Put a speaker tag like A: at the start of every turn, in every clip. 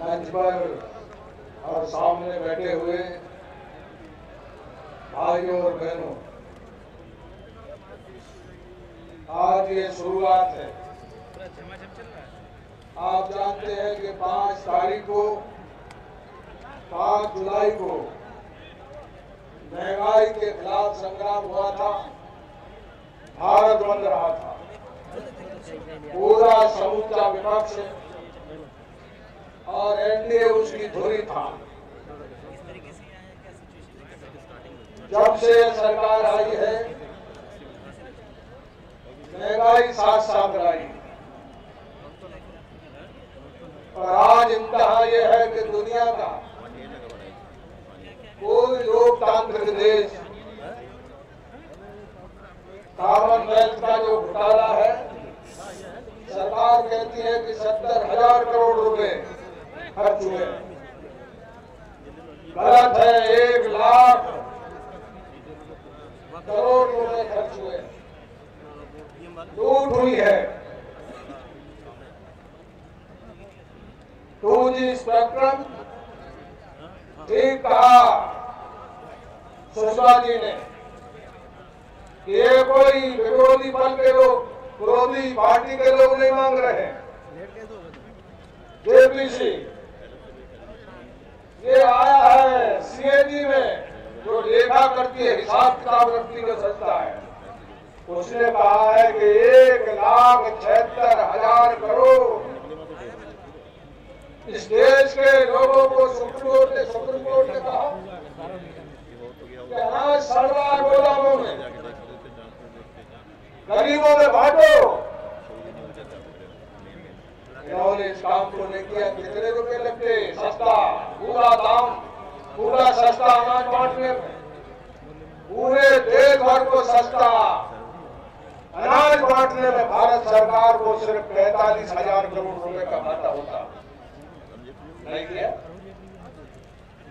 A: मंच पर और सामने बैठे हुए भाइयों और बहनों, आज ये शुरुआत है। आप जानते हैं कि 5 तारीख को 5 जुलाई को महंगाई के खिलाफ संग्राम हुआ था, भारत बंद रहा था। पूरा समूचा विपक्ष और एनडीए उसकी धुरी था। जब से सरकार आई है, महंगाई साथ साथ आई, और आज इंतहा यह है कि दुनिया का कोई लोकतांत्रिक देश कॉमनवेल्थ का जो घोटाला है, सरकार कहती है कि 70,000 करोड़ रुपए खर्च हुए। गलत है, 1 लाख करोड़ रुपए खर्च हुए, लूट हुई है। 2G स्पेक्ट्रम, ठीक कहा सुषमा जी ने कि ये कोई विरोधी दल के लोग, विरोधी पार्टी के लोग नहीं मांग रहे हैं। जेपीसी ये आया है सीएजी में, जो लेखा करती है, हिसाब किताब रखती है संस्था है, उसने कहा है कि 1,76,000 करोड़ इस देश के लोगों को सुप्रीम कोर्ट ने कहा कि अनाज सड़ रहा है गोदामों में, गरीबों में बांटो। इन्होंने इस काम को नहीं किया। कितने रुपए लगते? सस्ता, पूरा दाम, पूरा सस्ता अनाज बांटने में, पूरे देश भर को सस्ता अनाज बांटने में भारत सरकार को सिर्फ 45,000 करोड़ रुपए का घाटा होता। नहीं किया,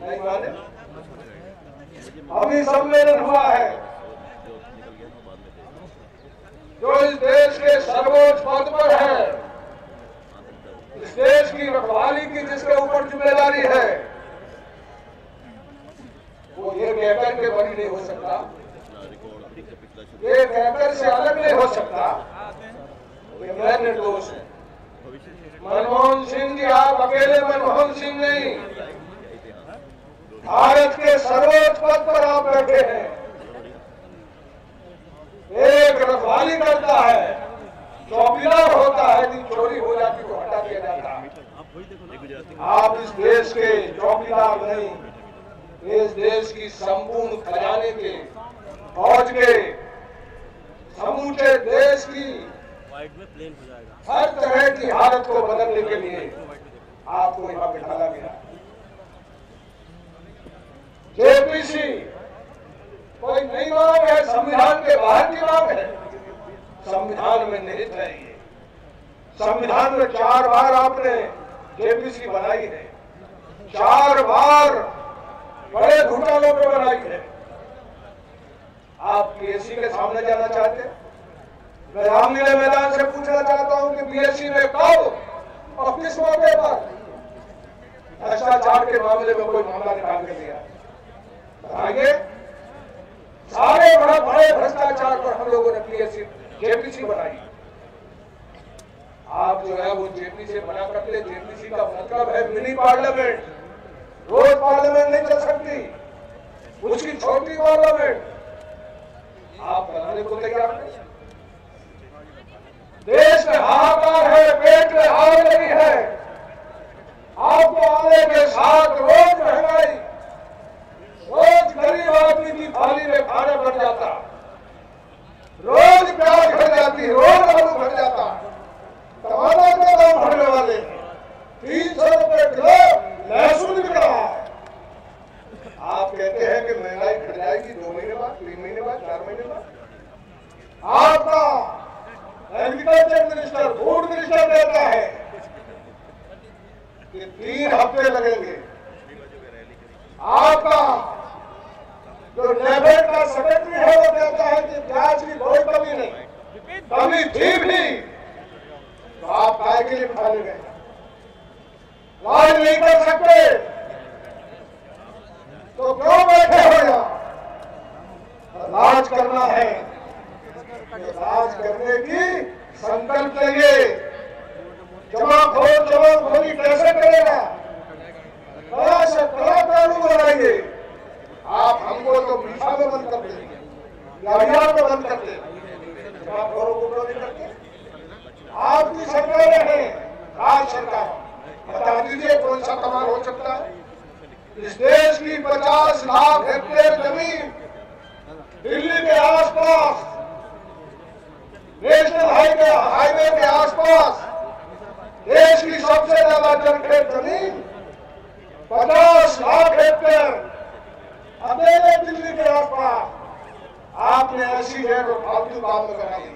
A: नहीं माने। अभी सम्मेलन हुआ है, जो इस देश के सर्वोच्च पद पर है, इस देश की रखवाली की जिसके ऊपर जिम्मेदारी है, वो ये कहकर के बड़ी नहीं हो सकता, ये कहकर से अलग नहीं हो सकता कि मैं निर्दोष हूं। मनमोहन सिंह जी, आप अकेले मनमोहन सिंह नहीं, भारत के सर्वोच्च पद पर आप बैठे हैं। एक रखवाली करता है, चौकीदार होता है, यदि चोरी हो जाती तो हटा दिया जाता है। आप इस देश के चौकीदार नहीं, इस देश की संपूर्ण खजाने के, फौज के, समूचे देश की हर तरह की हालत को बदलने के लिए आपको यहां बिठाया गया। जेपीसी कोई नई मांग है, संविधान के बाहर की मांग है, संविधान में निहित है। ये संविधान में 4 बार आपने जेपीसी बनाई है, 4 बार बड़े घोटालों पे बनाई है। आप पीएससी के सामने जाना चाहते हैं? मैं रामलीला मैदान से पूछना चाहता हूं कि पीएससी ने कब और किस मौके पर भ्रष्टाचार के मामले में कोई मामला निकाल के दिया? बताइए। सारे बड़े भ्रष्टाचार पर हम लोगों ने पीएससी, जेपीसी बनाई। आप जो है वो जेपीसी बना करते, जेपीसी का मतलब है मिनी पार्लियामेंट। रोज पार्लियामेंट नहीं चल सकती, उसकी छोटी पार्लियामेंट आप बनाने को तैयार नहीं। देश में हाहाकार है, पेट में आग लगी है। आपको आने के साथ रोज महंगाई, रोज गरीब आदमी की थाली में खाना बढ़ जाता, रोज प्याज घट जाती, रोज आलू घट जाता, टमाटर के दाम बढ़ने वाले, 300 रुपए किलो लहसुन बिक रहा है। आप कहते हैं कि महंगाई घट जाएगी 2 महीने बाद, 3 महीने बाद, 4 महीने बाद। आपका एग्रीकल्चर मिनिस्टर, फूड मिनिस्टर कहता है कि 3 हफ्ते लगेंगे। आपका जो नेफेड का सेक्रेटरी है वो कहता है कि प्याज की कोई कमी नहीं, कमी थी भी तो आप काय के लिए खाने गए? राज नहीं कर सकते तो क्यों बैठे हो यहाँ? राज करना है, राज करने की संकल्प लेंगे। जमाखोरी कैसे करेगा? कड़ा कानून बनाएंगे। आप हमको तो मीठा में बंद कर देंगे, गाड़ियां में बंद कर देंगे, जमाखोरों को नहीं करते। आपकी सरकारें हैं, राज्य सरकार, बता दीजिए कौन सा कमाल हो सकता है? इस देश की 50 लाख हेक्टेयर जमीन दिल्ली के आसपास, नेशनल हाईवे के आसपास, देश की सबसे ज्यादा जनखेत जमीन 50 लाख हेक्टेयर अकेले दिल्ली के आसपास आपने ऐसी है जो फालतू काम में कराई।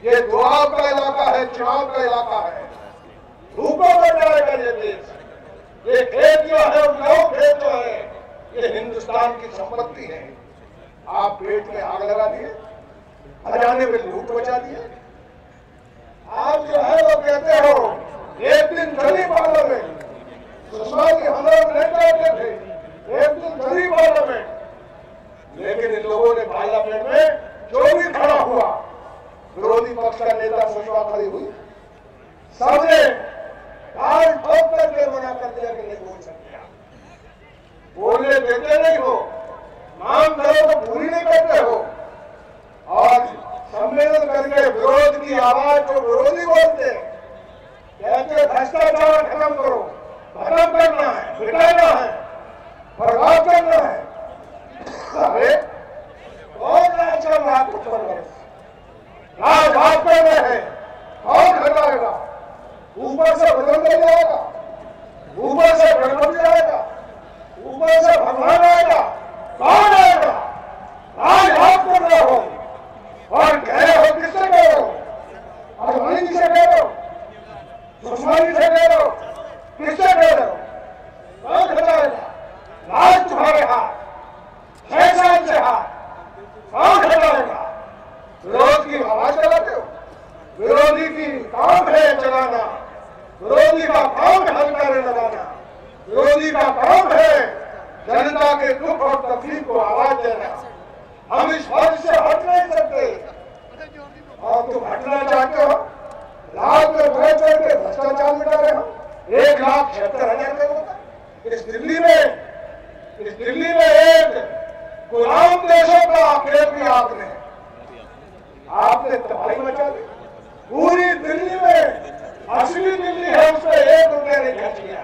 A: ये दुआब का इलाका है, चुनाव का इलाका है, धूपों में जाएगा ये देश। ये खेत जो है, उपजाऊ खेत जो है, ये हिंदुस्तान की संपत्ति है। आप पेट में आग लगा दिए, खजाने में लूट मचा दिए। आप जो है वो कहते हो एक दिन चली पार्लियामेंट, सुषमा जी हम लोग नहीं कहते थे एक दिन चली पार्लियामेंट, लेकिन इन लोगों ने पार्लियामेंट में जो भी खड़ा हुआ, विरोधी पक्ष का नेता सुषमा खड़ी हुई, सबने काल ठोक करके मना कर दिया कि नहीं बोल सकते। बोलने देते नहीं हो, मांग करो तो पूरी नहीं करते हो, और सम्मेलन करके विरोध की आवाज जो विरोधी बोलते कहते भ्रष्टाचार खत्म करो, खत्म करना है, मिटाना है, बर्बाद करना है। अरे कौन राज चल रहा है? कुछ राज भाजपा में है, कौन हटाएगा? ऊपर से बदल जाएगा, ऊपर से गड़बड़ जाएगा, ऊपर से भगवान आएगा, कौन आएगा? राज आप कर रहे हो और कह रहे हो किससे कह रहे हो? अडवाणी जी से कह रहे हो, सुषमा जी से कह रहे हो, किससे कह रहे हो? कौन हटाएगा? राज तुम्हारे हाथ, 6 साल से हाथ, कौन हटाएगा? विरोध की आवाज चलाते हो, विरोधी की काम है चलाना, विरोधी का काम है हलकारे लगाना, विरोधी का काम है जनता के दुख और तकलीफ को आवाज देना। हम इस फर्ज से हट नहीं सकते, और तुम हटना चाहते हो। रात में बैठ करके भ्रष्टाचार मिटा रहे हो। 1,76,000 करोड़ का इस दिल्ली में एक गुलाम देशों का खेल भी आपने तबाही मचा दी। पूरी दिल्ली में असली दिल्ली है, उसमें 1 रुपया नहीं खर्च किया।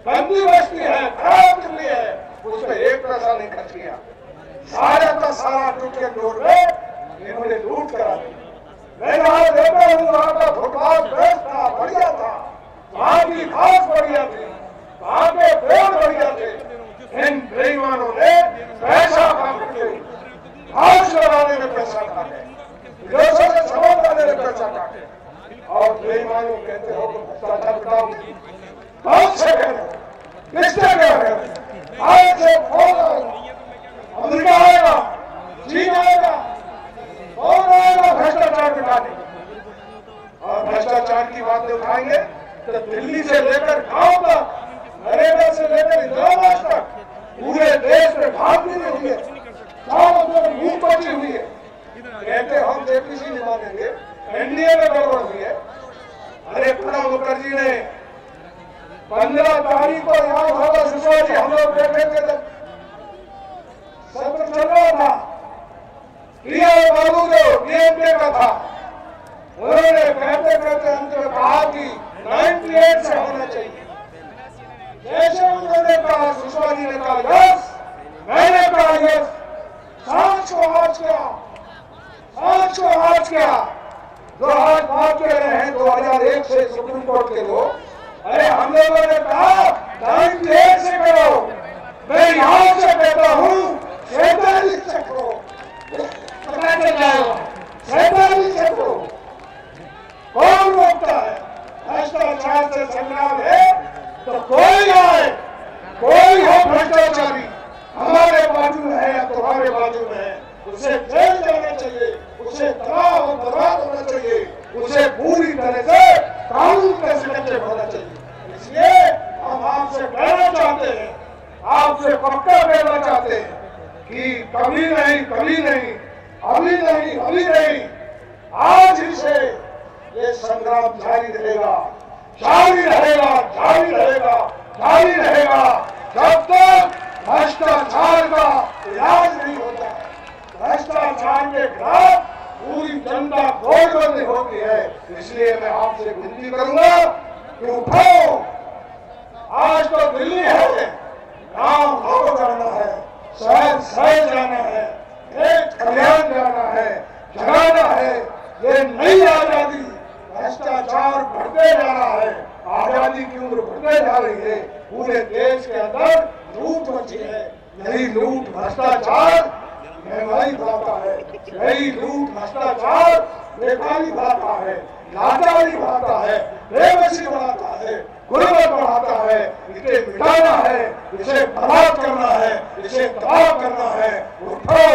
A: गंदी बस्ती है, खराब दिल्ली है, उसमें 1 पैसा नहीं खर्च किया। सारा का सारा टूटे नोट में इन्होंने लूट करा दी। मैं वहां देखता हूँ, वहां का फुटपाथ बेस्ट था, बढ़िया था, वहां की घास बढ़िया थी, वहां के पेड़ बढ़िया थे। इन बेईमानों ने पैसा खा के घास लगाने में पैसा खाते, विदेशों से सामान लाने में पैसा खाते, और बेईमानों कहते हो भ्रष्टाचार बताओ। कौन से कह रहे हो? किससे कह रहे हो? आज से अमेरिका आएगा, चीन आएगा, कौन आएगा भ्रष्टाचार मिटाने? और भ्रष्टाचार की बातें उठाएंगे तो दिल्ली से लेकर गांव तक, नरेगा से लेकर इलाहाबाद तक पूरे देश में भाग भी नहीं हुई है, चारों तरफ मुंह बची हुई है। कहते हम जेपीसी नहीं मानेंगे, एनडीए में गड़बड़ हुई है। अरे प्रणब मुखर्जी ने 15 तारीख को याद होगा सुषमा जी, हम लोग बैठे थे जब सत्र चल रहा था, टीआर बाबू जो डीएमके का था, उन्होंने कहते अंत में कहा कि 98 से होना चाहिए। जैसे उन्होंने कहा, सुषमा जी ने कहा यस, मैंने कहा यस, सांच को आज क्या जो आज बात कर रहे हैं 2001 से सुप्रीम कोर्ट के लोग। अरे हम लोगों ने कहा 98 से करो, मैं यहां से कहता हूं 47 से करो, पता चल जाएगा 47 से करो। कौन रोकता है? भ्रष्टाचार से संग्राम है तो कोई आए, कोई हो भ्रष्टाचारी, हमारे बाजू में है या तुम्हारे बाजू में है, उसे जेल जाना चाहिए, उसे तबाह और बर्बाद होना चाहिए, उसे पूरी तरह से कानून के सिकंजे होना चाहिए। इसलिए आपसे कहना चाहते हैं, आपसे पक्का कहना चाहते हैं कि कभी नहीं, कभी नहीं, अभी नहीं, अभी नहीं, आज ही से ये संग्राम जारी रहेगा, जारी रहेगा, जारी रहेगा, जारी रहेगा, जब तक भ्रष्टाचार का इलाज नहीं होता है। भ्रष्टाचार के खिलाफ पूरी जनता घोड़बंदी होती है। इसलिए मैं आपसे विनती करूंगा कि उठो, आज तो दिल्ली है, गांव गांव जाना है, शहर शहर जाना है, खेत खलिहान जाना है, जगाना है। ये नई आजादी, भ्रष्टाचार बढ़ते जा रहा है, आजादी की उम्र बढ़ते जा रही है, पूरे देश के अंदर लूट मची है। यही लूट भ्रष्टाचार महंगाई बढ़ाता है, यही लूट भ्रष्टाचार बेकारी बढ़ाता है, लाचारी बढ़ाता है, बेबसी बढ़ाता है, गुर्बत बढ़ाता है। इसे मिटाना है, इसे बर्बाद करना है, इसे तबाह करना है। उठो,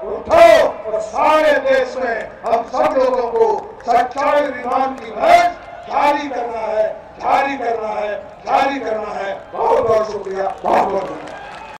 A: उठो और सारे देश में हम सब लोगों को सच्चाई ईमान की भैंस जारी करना है, जारी करना है, जारी करना है। बहुत बहुत शुक्रिया, बहुत बहुत